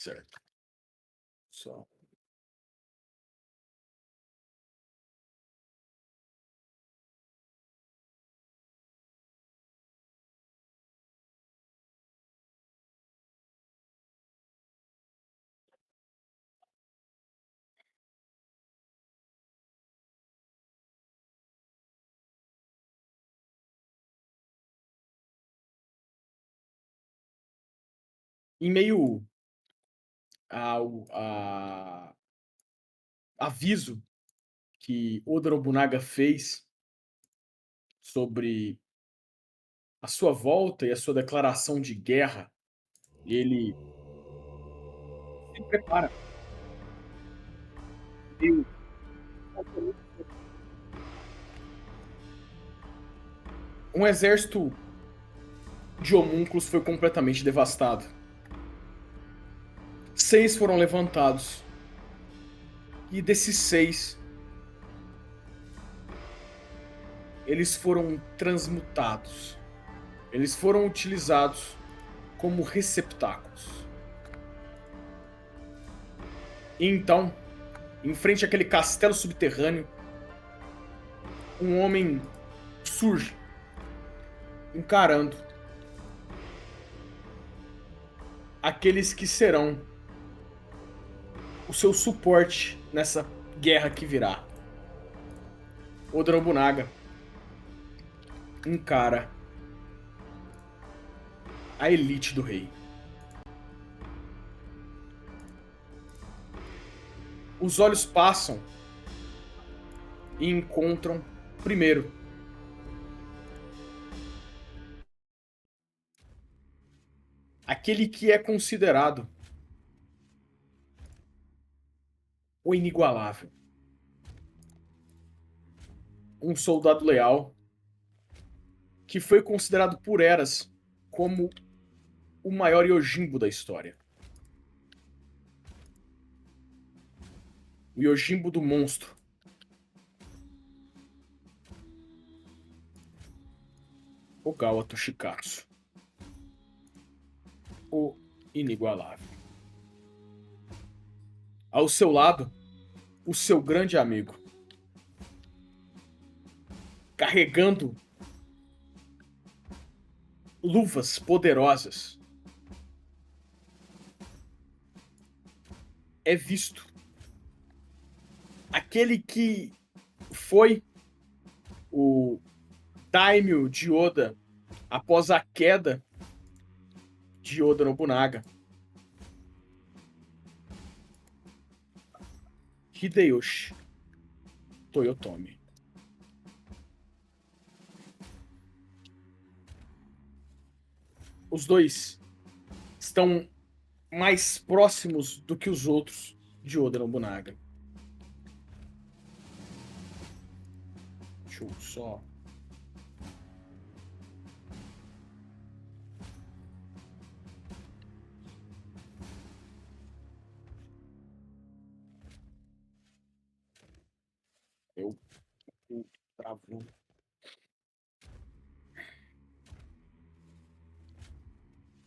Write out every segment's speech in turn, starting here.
Certo. Só. Em meio ao aviso que Oda Nobunaga fez sobre a sua volta e a sua declaração de guerra, ele se prepara. Meio Um exército de homúnculos foi completamente devastado. 6 foram levantados. E desses 6, eles foram transmutados. Eles foram utilizados como receptáculos. E então, em frente àquele castelo subterrâneo, um homem surge, encarando aqueles que serão o seu suporte nessa guerra que virá. Oda Nobunaga encara a elite do rei. Os olhos passam e encontram, primeiro, aquele que é considerado o inigualável. Um soldado leal que foi considerado por Eras como o maior Yojimbo da história. O Yojimbo do monstro. Ogawa Toshikatsu. O inigualável. Ao seu lado, o seu grande amigo. Carregando luvas poderosas. É visto aquele que foi o Daimyo de Oda após a queda de Oda Nobunaga. Hideyoshi Toyotomi. Os dois estão mais próximos do que os outros de Oda Nobunaga. Deixa eu só... Eu travou.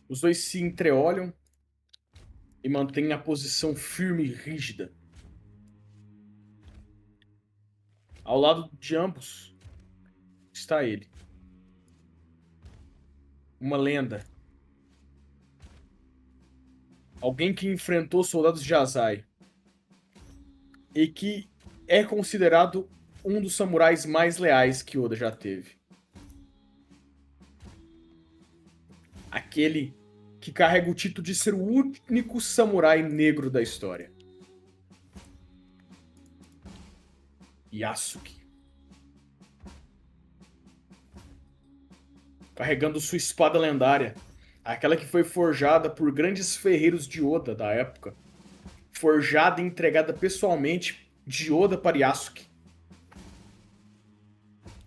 Os dois se entreolham e mantêm a posição firme e rígida. Ao lado de ambos está ele. Uma lenda. Alguém que enfrentou soldados de Azai. E que é considerado um dos samurais mais leais que Oda já teve. Aquele que carrega o título de ser o único samurai negro da história. Yasuke. Carregando sua espada lendária. Aquela que foi forjada por grandes ferreiros de Oda da época. Forjada e entregada pessoalmente de Oda para Yasuke.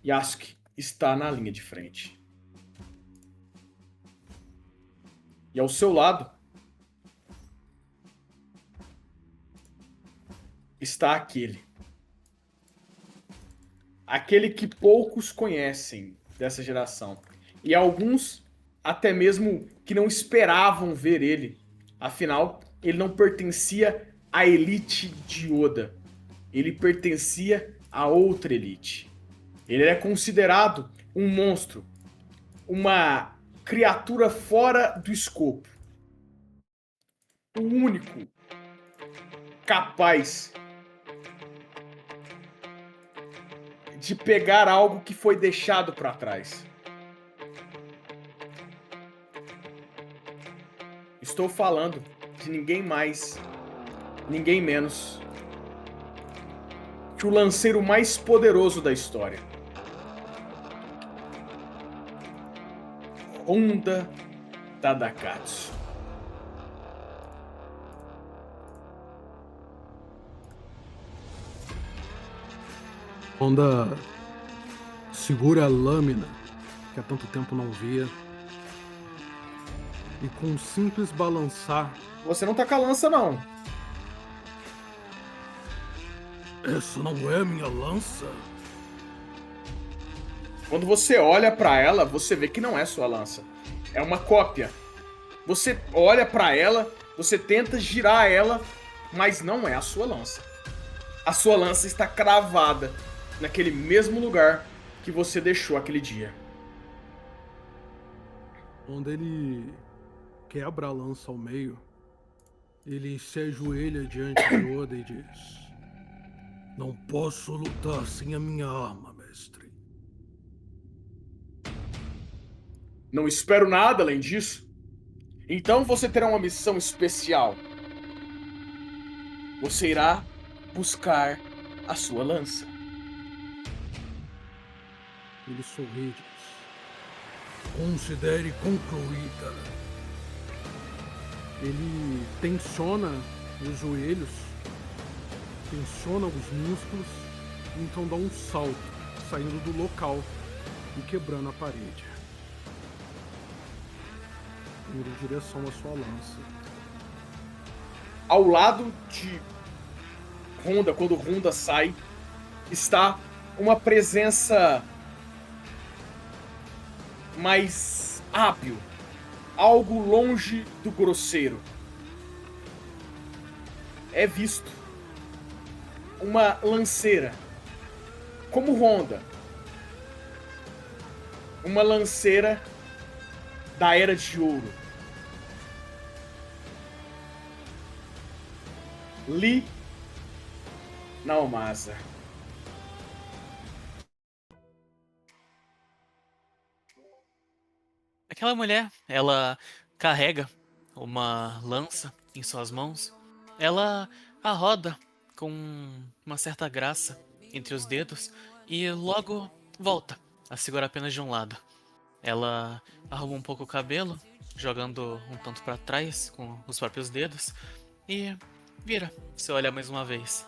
Yasuke está na linha de frente. E ao seu lado está aquele. Aquele que poucos conhecem dessa geração. E alguns até mesmo que não esperavam ver ele. Afinal, ele não pertencia à elite de Oda. Ele pertencia a outra elite. Ele é considerado um monstro, uma criatura fora do escopo. O único capaz de pegar algo que foi deixado para trás. Estou falando de ninguém mais, ninguém menos que o lanceiro mais poderoso da história. Honda Tadakatsu. Honda segura a lâmina que há tanto tempo não via e com um simples balançar. Você não tá com a lança, não. Essa não é a minha lança? Quando você olha pra ela, você vê que não é sua lança. É uma cópia. Você olha pra ela, você tenta girar ela, mas não é a sua lança. A sua lança está cravada naquele mesmo lugar que você deixou aquele dia. Onde ele quebra a lança ao meio, ele se ajoelha diante de Oda e diz: Não posso lutar sem a minha arma, mestre. Não espero nada além disso. Então você terá uma missão especial. Você irá buscar a sua lança. Ele sorri e diz: Considere concluída. Ele tensiona os joelhos, tensiona os músculos, e então dá um salto, saindo do local e quebrando a parede, indo em direção à sua lança. Ao lado de Honda, quando Honda sai, está uma presença mais hábil, algo longe do grosseiro. É visto uma lanceira, como Honda, uma lanceira da Era de Ouro. Lee Naomasa. Aquela mulher, ela carrega uma lança em suas mãos. Ela a roda com uma certa graça entre os dedos e logo volta a segurar apenas de um lado. Ela arruma um pouco o cabelo, jogando um tanto para trás com os próprios dedos e vira. Você olha mais uma vez.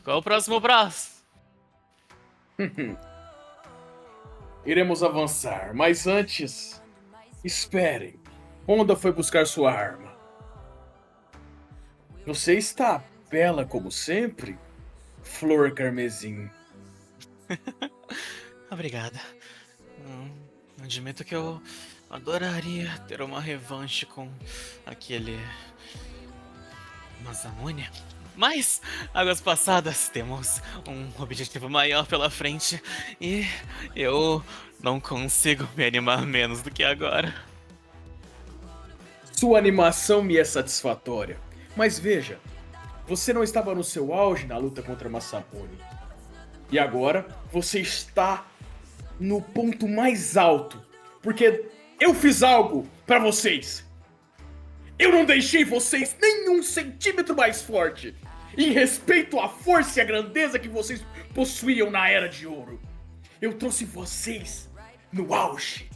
Qual é o próximo braço? Iremos avançar, mas antes, esperem. Honda foi buscar sua arma. Você está bela como sempre, Flor Carmesim. Obrigada. Admito que eu adoraria ter uma revanche com aquele Masamune. Mas, águas passadas, temos um objetivo maior pela frente e eu não consigo me animar menos do que agora. Sua animação me é satisfatória. Mas veja, você não estava no seu auge na luta contra Masamune. E agora você está no ponto mais alto. Porque eu fiz algo pra vocês. Eu não deixei vocês nem um centímetro mais forte. Em respeito à força e à grandeza que vocês possuíam na Era de Ouro. Eu trouxe vocês no auge.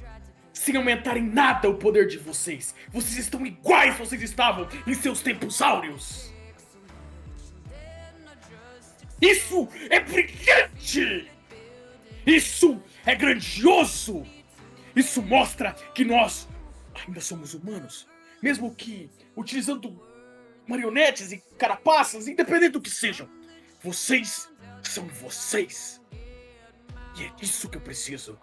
Sem aumentar em nada o poder de vocês. Vocês estão iguais vocês estavam em seus tempos áureos. Isso é brilhante! Isso é grandioso! Isso mostra que nós ainda somos humanos. Mesmo que utilizando marionetes e carapaças, independente do que sejam. Vocês são vocês. E é disso que eu preciso.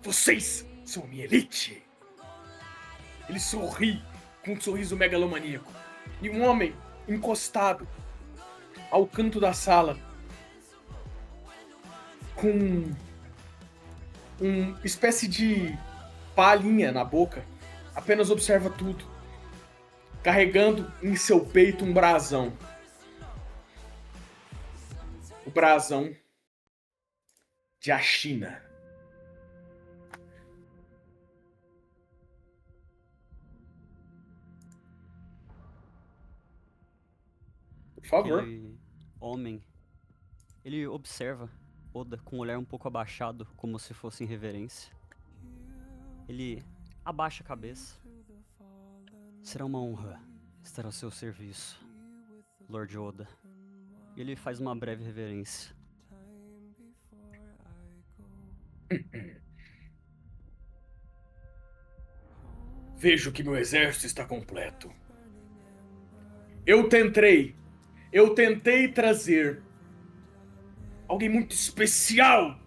Vocês são a minha elite. Ele sorri com um sorriso megalomaníaco. E um homem encostado ao canto da sala com uma espécie de palhinha na boca, apenas observa tudo, carregando em seu peito um brasão. O brasão de a China. Por favor. Aquele homem, ele observa Oda com um olhar um pouco abaixado, como se fosse em reverência. Ele abaixa a cabeça. Será uma honra estar ao seu serviço, Lord Oda. E ele faz uma breve reverência. Vejo que meu exército está completo. Eu tentei trazer alguém muito especial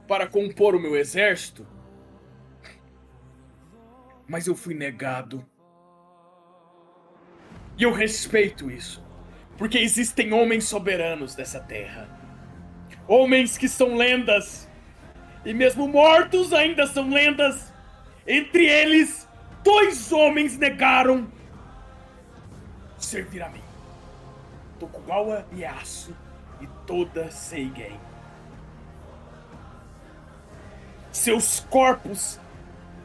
para compor o meu exército, mas eu fui negado. E eu respeito isso, porque existem homens soberanos dessa terra. Homens que são lendas, e mesmo mortos ainda são lendas. Entre eles, 2 homens negaram servir a mim: Tokugawa Ieyasu e Toda Seigen. Seus corpos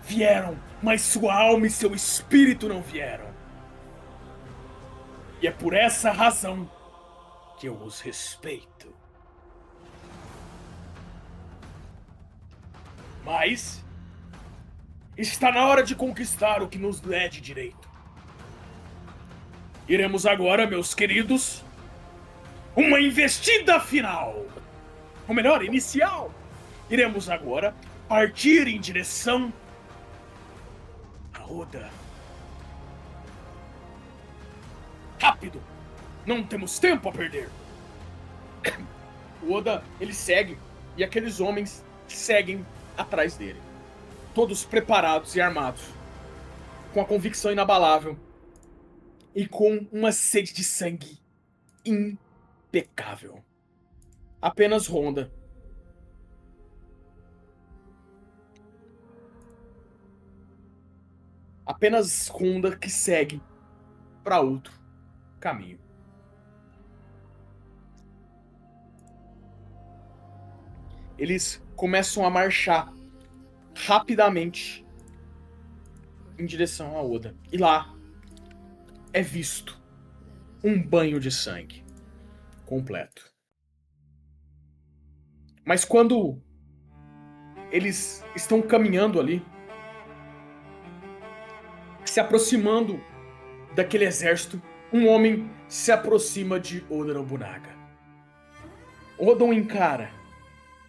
vieram, mas sua alma e seu espírito não vieram. E é por essa razão que eu os respeito. Mas está na hora de conquistar o que nos é de direito. Iremos agora, meus queridos, uma investida final. Ou melhor, inicial. Iremos agora partir em direção a Oda. Rápido! Não temos tempo a perder. O Oda, ele segue, e aqueles homens seguem atrás dele. Todos preparados e armados, com a convicção inabalável e com uma sede de sangue impecável. Apenas Honda. Apenas Honda que segue para outro caminho. Eles começam a marchar rapidamente em direção a Oda. E lá é visto um banho de sangue completo. Mas quando eles estão caminhando ali, se aproximando daquele exército, um homem se aproxima de Oda Nobunaga. Oda o encara.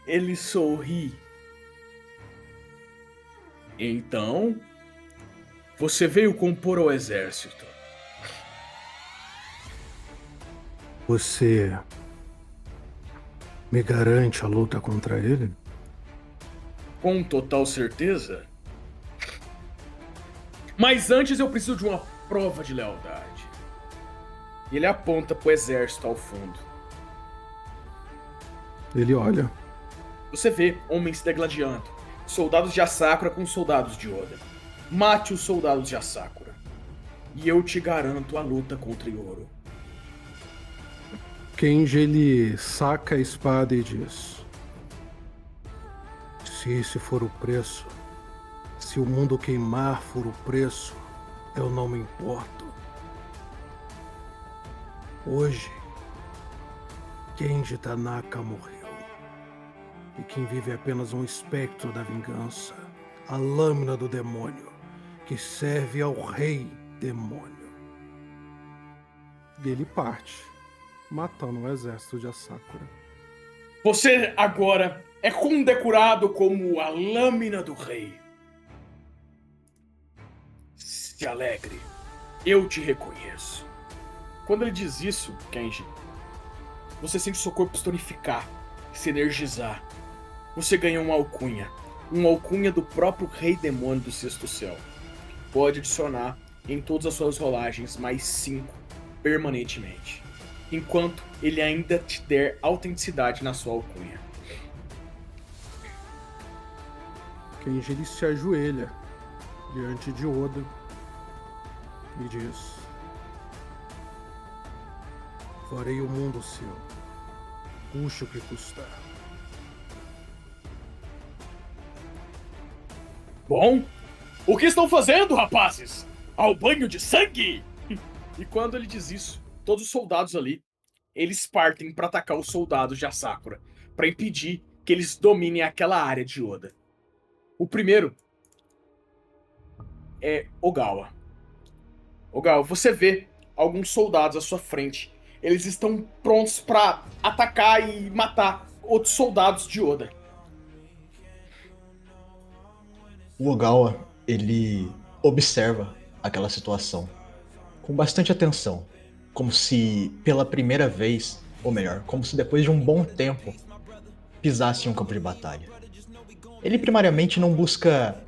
Ele sorri. Então, você veio compor o exército. Você me garante a luta contra ele? Com total certeza. Mas antes eu preciso de uma prova de lealdade. E ele aponta pro exército ao fundo. Ele olha. Você vê homens se degladiando. Soldados de Asakura com soldados de Oda. Mate os soldados de Asakura. E eu te garanto a luta contra Yoro. Kenji, ele saca a espada e diz: se esse for o preço, se o mundo queimar for o preço, eu não me importo. Hoje, Kenji Tanaka morreu. E quem vive é apenas um espectro da vingança, a lâmina do demônio, que serve ao rei demônio. E ele parte, matando o exército de Asakura. Você agora é condecorado como a lâmina do rei. Se alegre, eu te reconheço. Quando ele diz isso, Kenji, você sente seu corpo se tonificar, se energizar. Você ganha uma alcunha do próprio rei demônio do sexto céu. Pode adicionar em todas as suas rolagens mais 5 permanentemente, enquanto ele ainda te der autenticidade na sua alcunha. Kenji ele se ajoelha diante de Oda e diz: farei o mundo seu, custe o que custar. Bom, o que estão fazendo, rapazes? Ao banho de sangue? E quando ele diz isso, todos os soldados ali, eles partem para atacar os soldados de Asakura, para impedir que eles dominem aquela área de Oda. O primeiro é Ogawa. Ogawa, você vê alguns soldados à sua frente. Eles estão prontos para atacar e matar outros soldados de Oda. O Ogawa, ele observa aquela situação com bastante atenção, como se pela primeira vez, ou melhor, como se depois de um bom tempo, pisasse em um campo de batalha. Ele primariamente não busca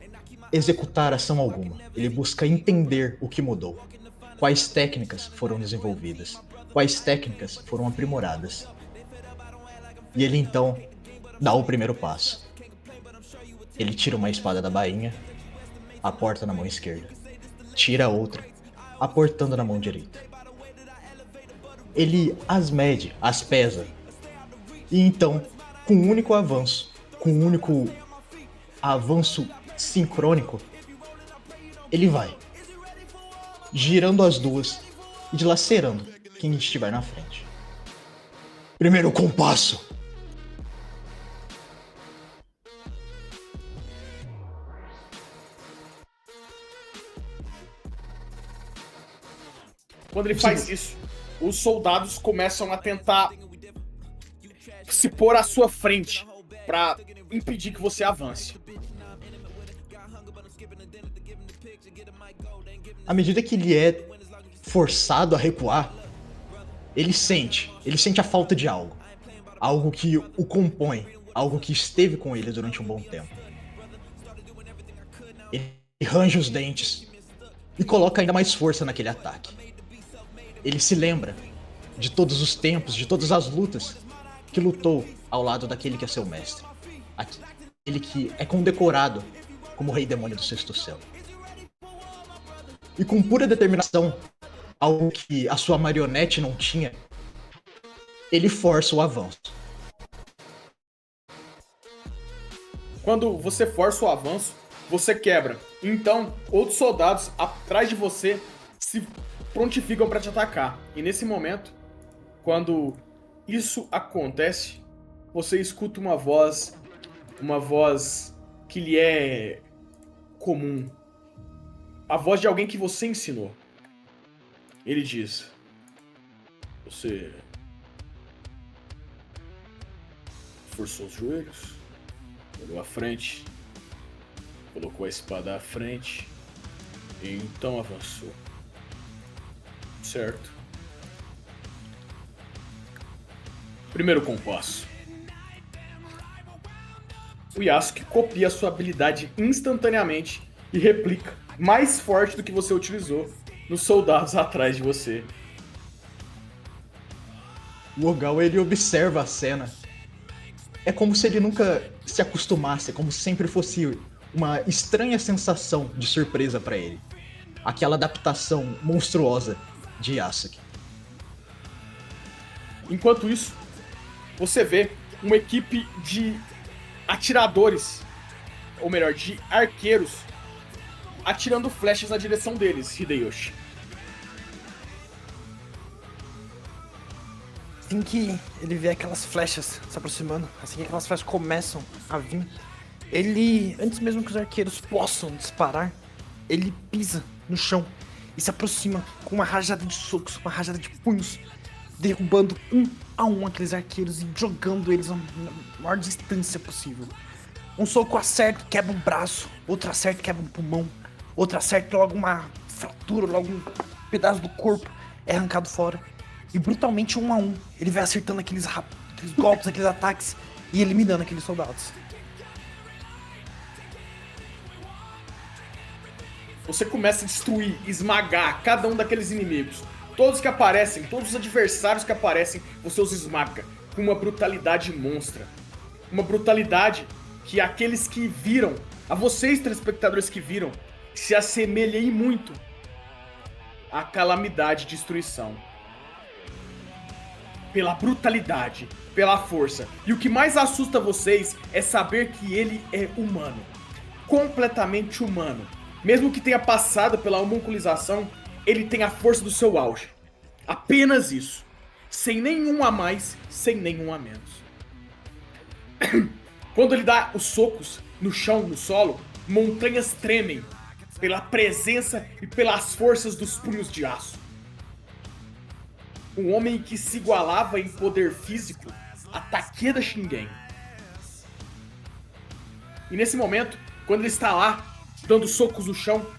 executar ação alguma, ele busca entender o que mudou, quais técnicas foram desenvolvidas, quais técnicas foram aprimoradas. E ele então dá o primeiro passo. Ele tira uma espada da bainha, aporta na mão esquerda, tira a outra, aportando na mão direita. Ele as mede, as pesa, e então, com um único avanço, sincrônico, ele vai, girando as duas e dilacerando quem estiver na frente. Primeiro compasso! Quando ele faz isso, os soldados começam a tentar se pôr à sua frente para impedir que você avance. À medida que ele é forçado a recuar, ele sente a falta de algo. Algo que o compõe, algo que esteve com ele durante um bom tempo. Ele range os dentes e coloca ainda mais força naquele ataque. Ele se lembra de todos os tempos, de todas as lutas que lutou ao lado daquele que é seu mestre. Aquele que é condecorado como Rei Demônio do Sexto Céu. E com pura determinação, algo que a sua marionete não tinha, ele força o avanço. Quando você força o avanço, você quebra. Então, outros soldados atrás de você se prontificam para te atacar. E nesse momento, quando isso acontece, você escuta uma voz que lhe é comum. A voz de alguém que você ensinou. Ele diz: você forçou os joelhos, olhou à frente, colocou a espada à frente e então avançou. Certo. Primeiro compasso. O Yasuke copia sua habilidade instantaneamente e replica, mais forte do que você utilizou, nos soldados atrás de você. O Ogawa, ele observa a cena. É como se ele nunca se acostumasse, como se sempre fosse uma estranha sensação de surpresa pra ele. Aquela adaptação monstruosa de Yasuke. Enquanto isso, você vê uma equipe de atiradores, ou melhor, de arqueiros, atirando flechas na direção deles, Hideyoshi. Assim que ele vê aquelas flechas se aproximando, assim que aquelas flechas começam a vir, ele, antes mesmo que os arqueiros possam disparar, ele pisa no chão e se aproxima com uma rajada de socos, uma rajada de punhos, derrubando um a um aqueles arqueiros e jogando eles na maior distância possível. Um soco acerta, quebra um braço, outro acerta, quebra um pulmão, outro acerta, logo uma fratura, logo um pedaço do corpo é arrancado fora. E brutalmente, um a um, ele vai acertando aqueles golpes, aqueles ataques e eliminando aqueles soldados. Você começa a destruir, esmagar cada um daqueles inimigos. Todos que aparecem, todos os adversários que aparecem, você os esmaga com uma brutalidade monstra. Uma brutalidade que aqueles que viram, a vocês telespectadores que viram, se assemelha em muito à calamidade e destruição. Pela brutalidade, pela força. E o que mais assusta vocês é saber que ele é humano. Completamente humano. Mesmo que tenha passado pela homunculização, ele tem a força do seu auge. Apenas isso. Sem nenhum a mais, sem nenhum a menos. Quando ele dá os socos no chão, no solo, montanhas tremem pela presença e pelas forças dos punhos de aço. Um homem que se igualava em poder físico a Takeda Shingen. E nesse momento, quando ele está lá, dando socos no chão,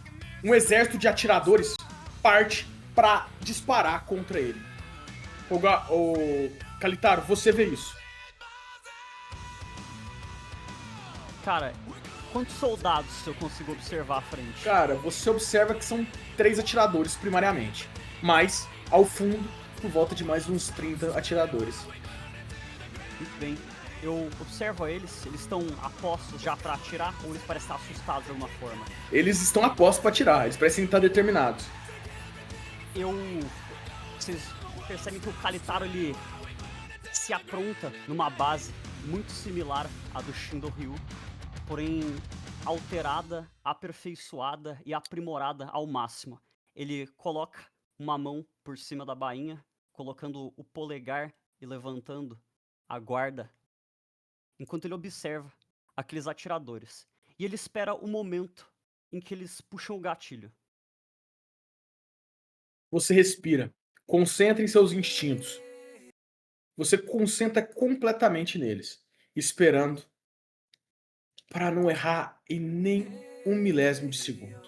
um exército de atiradores parte para disparar contra ele. O Kalitaro, você vê isso. Cara, quantos soldados eu consigo observar à frente? Cara, você observa que são 3 atiradores primariamente. Mas, ao fundo, por volta de mais uns 30 atiradores. Muito bem. Eu observo eles estão apostos já pra atirar ou eles parecem estar assustados de alguma forma? Eles estão apostos para atirar, eles parecem estar determinados. Vocês percebem que o Kalitaro, ele se apronta numa base muito similar à do Shindo Ryu, porém alterada, aperfeiçoada e aprimorada ao máximo. Ele coloca uma mão por cima da bainha, colocando o polegar e levantando a guarda, enquanto ele observa aqueles atiradores. E ele espera o momento em que eles puxam o gatilho. Você respira, concentra em seus instintos. Você concentra completamente neles, esperando para não errar em nem um milésimo de segundo.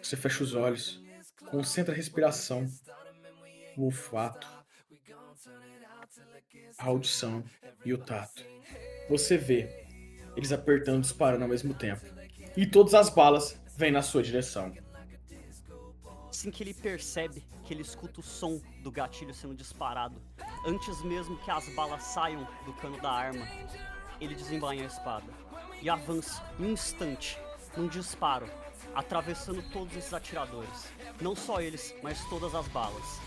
Você fecha os olhos, concentra a respiração, o olfato, a audição e o tato. Você vê eles apertando e disparando ao mesmo tempo. E todas as balas vêm na sua direção. Assim que ele percebe que ele escuta o som do gatilho sendo disparado, antes mesmo que as balas saiam do cano da arma, ele desembainha a espada e avança em um instante, num disparo, atravessando todos esses atiradores. Não só eles, mas todas as balas.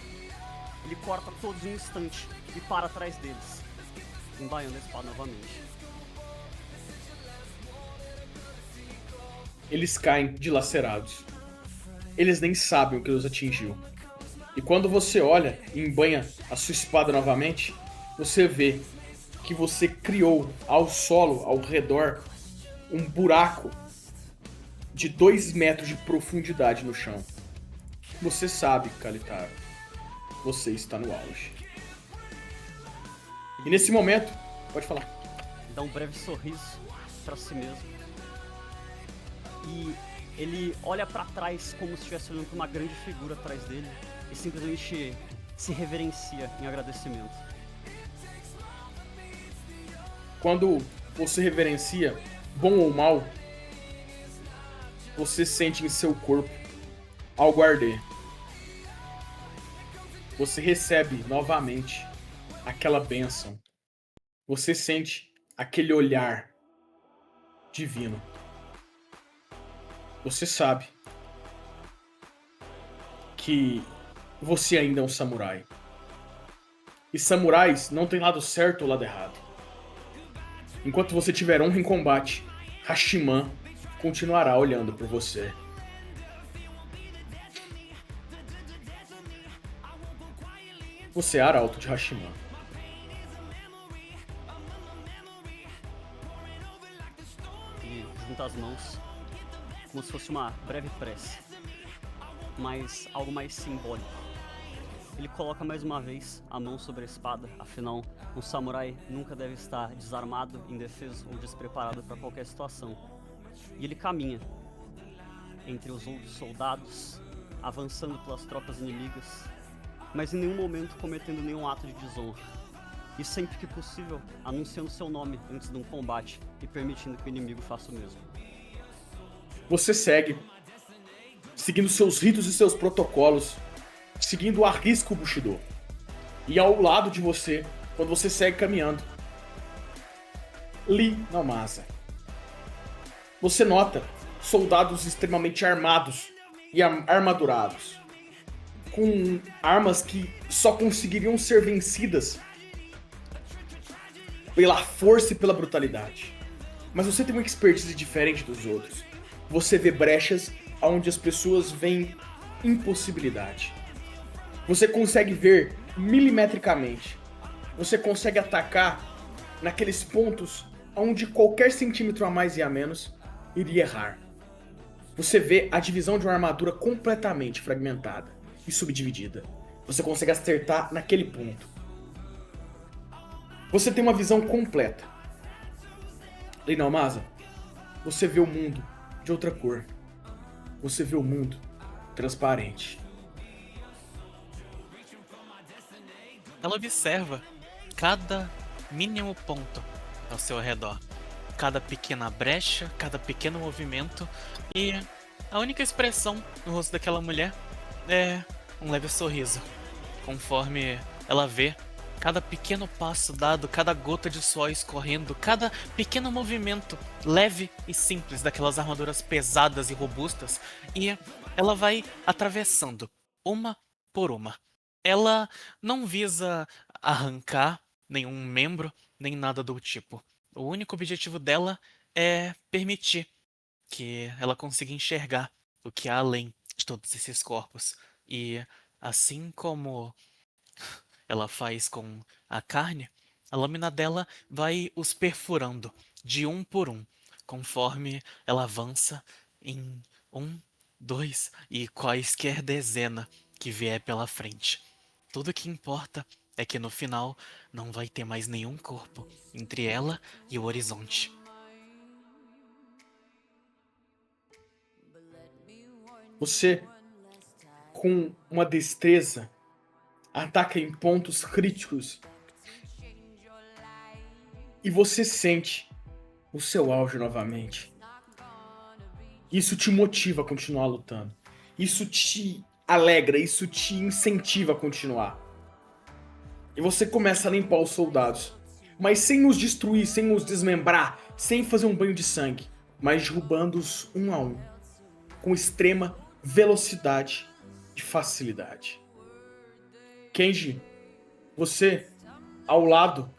Ele corta todos em um instante e para atrás deles, embaiando a espada novamente. Eles caem dilacerados. Eles nem sabem o que os atingiu. E quando você olha e embanha a sua espada novamente, você vê que você criou ao solo, ao redor, um buraco de 2 metros de profundidade no chão. Você sabe, Kalitaro, você está no auge. E nesse momento, pode falar. Dá um breve sorriso pra si mesmo. E ele olha pra trás como se estivesse olhando pra uma grande figura atrás dele e simplesmente se reverencia em agradecimento. Quando você reverencia, bom ou mal, você sente em seu corpo algo arder. Você recebe novamente aquela bênção. Você sente aquele olhar divino. Você sabe que você ainda é um samurai. E samurais não tem lado certo ou lado errado. Enquanto você tiver honra em combate, Hashiman continuará olhando por você. Você é arauto de Hashiman. Ele junta as mãos como se fosse uma breve prece, mas algo mais simbólico. Ele coloca mais uma vez a mão sobre a espada, afinal, um samurai nunca deve estar desarmado, indefeso ou despreparado para qualquer situação. E ele caminha entre os outros soldados, avançando pelas tropas inimigas, mas em nenhum momento cometendo nenhum ato de desonra. E sempre que possível, anunciando seu nome antes de um combate e permitindo que o inimigo faça o mesmo. Você segue seguindo seus ritos e seus protocolos, seguindo a risca o Bushido. E ao lado de você, quando você segue caminhando, Lee Namasa. Você nota soldados extremamente armados e armadurados, com armas que só conseguiriam ser vencidas pela força e pela brutalidade. Mas você tem uma expertise diferente dos outros. Você vê brechas onde as pessoas veem impossibilidade. Você consegue ver milimetricamente. Você consegue atacar naqueles pontos onde qualquer centímetro a mais e a menos iria errar. Você vê a divisão de uma armadura completamente fragmentada e subdividida. Você consegue acertar naquele ponto. Você tem uma visão completa. Lee Namasa, você vê o mundo de outra cor. Você vê o mundo transparente. Ela observa cada mínimo ponto ao seu redor, cada pequena brecha, cada pequeno movimento, e a única expressão no rosto daquela mulher é um leve sorriso, conforme ela vê cada pequeno passo dado, cada gota de suor escorrendo, cada pequeno movimento leve e simples daquelas armaduras pesadas e robustas, e ela vai atravessando uma por uma. Ela não visa arrancar nenhum membro, nem nada do tipo. O único objetivo dela é permitir que ela consiga enxergar o que há além de todos esses corpos. E assim como ela faz com a carne, a lâmina dela vai os perfurando de um por um, conforme ela avança em um, dois e quaisquer dezena que vier pela frente. Tudo que importa é que no final não vai ter mais nenhum corpo entre ela e o horizonte. Você, com uma destreza, ataca em pontos críticos e você sente o seu auge novamente. Isso te motiva a continuar lutando. Isso te alegra, isso te incentiva a continuar. E você começa a limpar os soldados, mas sem os destruir, sem os desmembrar, sem fazer um banho de sangue, mas derrubando-os um a um, com extrema velocidade e facilidade. Kenji, você, ao lado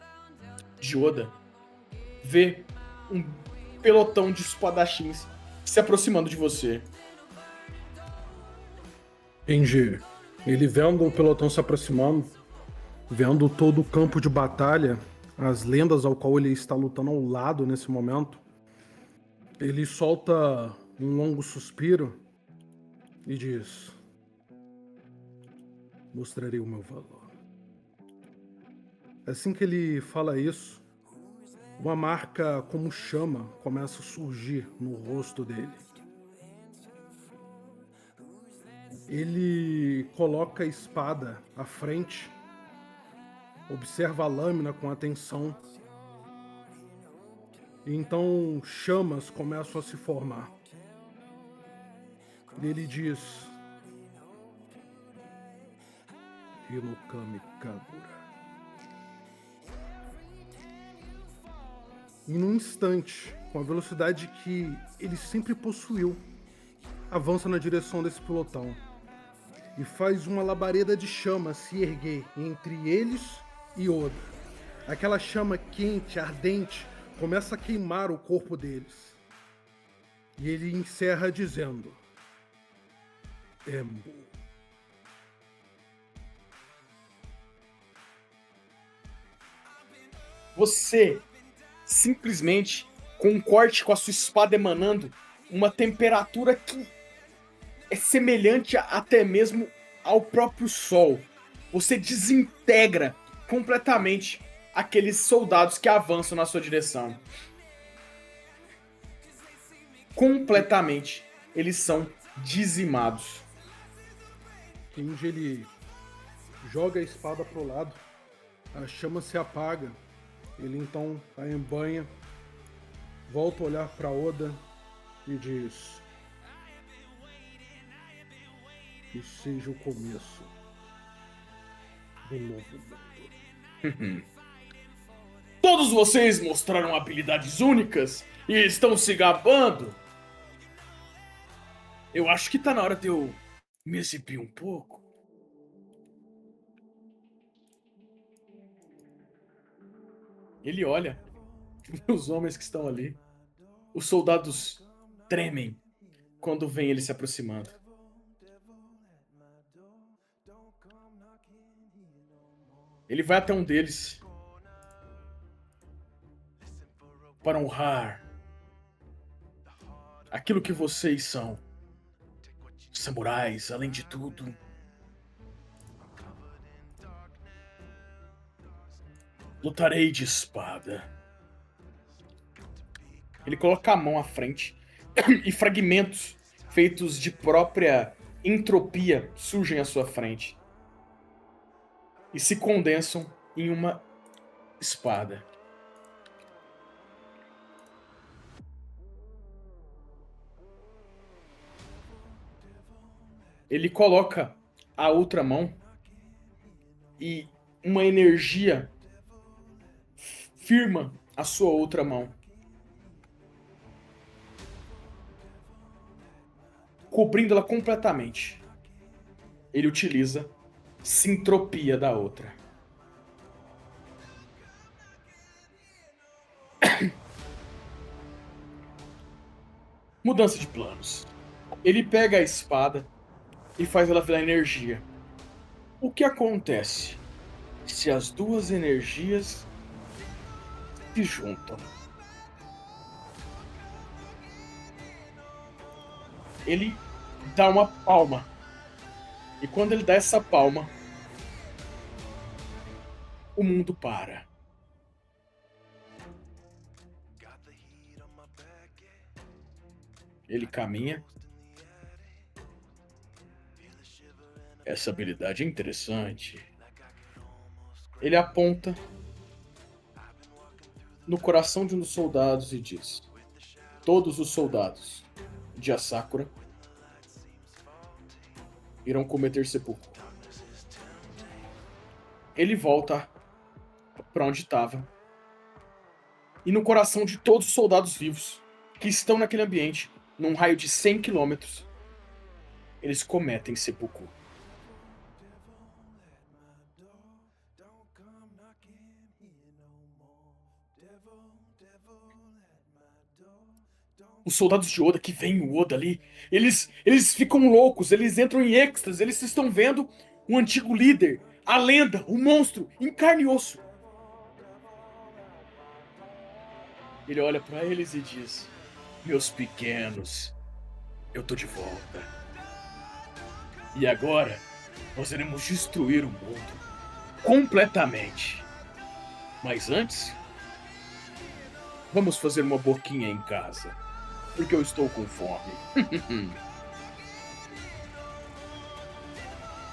de Oda, vê um pelotão de espadachins se aproximando de você. Kenji, ele vendo o pelotão se aproximando, vendo todo o campo de batalha, as lendas ao qual ele está lutando ao lado nesse momento, ele solta um longo suspiro e diz: mostrarei o meu valor. Assim que ele fala isso, uma marca como chama começa a surgir no rosto dele. Ele coloca a espada à frente, observa a lâmina com atenção, e então chamas começam a se formar. Ele diz: Hinokami Kagura. E num instante, com a velocidade que ele sempre possuiu, avança na direção desse pelotão e faz uma labareda de chama se erguer entre eles e Oda. Aquela chama quente, ardente, começa a queimar o corpo deles. E ele encerra dizendo: Embo. Você simplesmente, com um corte com a sua espada emanando uma temperatura que é semelhante até mesmo ao próprio sol. Você desintegra completamente aqueles soldados que avançam na sua direção. Completamente. Eles são dizimados. Kenji, ele joga a espada pro lado, a chama se apaga, ele então a embanha, volta a olhar para Oda e diz: que seja o começo do novo mundo. Todos vocês mostraram habilidades únicas e estão se gabando. Eu acho que tá na hora de eu me exibir um pouco. Ele olha os homens que estão ali. Os soldados tremem quando vem ele se aproximando. Ele vai até um deles para honrar aquilo que vocês são. Samurais, além de tudo. Lutarei de espada. Ele coloca a mão à frente e fragmentos feitos de própria entropia surgem à sua frente e se condensam em uma espada. Ele coloca a outra mão e uma energia firma a sua outra mão, cobrindo-la completamente. Ele utiliza sintropia da outra. Mudança de planos. Ele pega a espada e faz ela virar energia. O que acontece se as duas energias se juntam? Ele dá uma palma. E quando ele dá essa palma, o mundo para. Ele caminha. Essa habilidade é interessante. Ele aponta no coração de um dos soldados e diz: todos os soldados de Asakura irão cometer sepulcro. Ele volta para onde estava. E no coração de todos os soldados vivos que estão naquele ambiente, num raio de 100 quilômetros, eles cometem sepulcro. Os soldados de Oda que veem o Oda ali, eles ficam loucos, eles entram em êxtase, eles estão vendo o antigo líder, a lenda, o monstro, em carne e osso. Ele olha pra eles e diz: meus pequenos, eu tô de volta. E agora, nós iremos destruir o mundo completamente. Mas antes, vamos fazer uma boquinha em casa, porque eu estou com fome.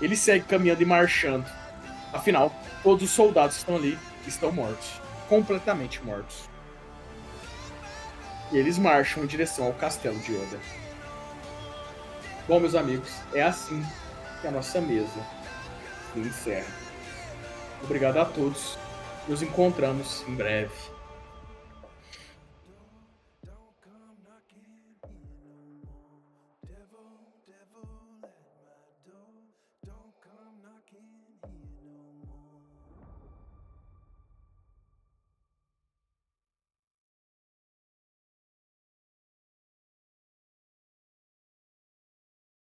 Ele segue caminhando e marchando. Afinal, todos os soldados que estão ali estão mortos. Completamente mortos. E eles marcham em direção ao castelo de Oda. Bom, meus amigos, é assim que a nossa mesa se encerra. Obrigado a todos. Nos encontramos em breve.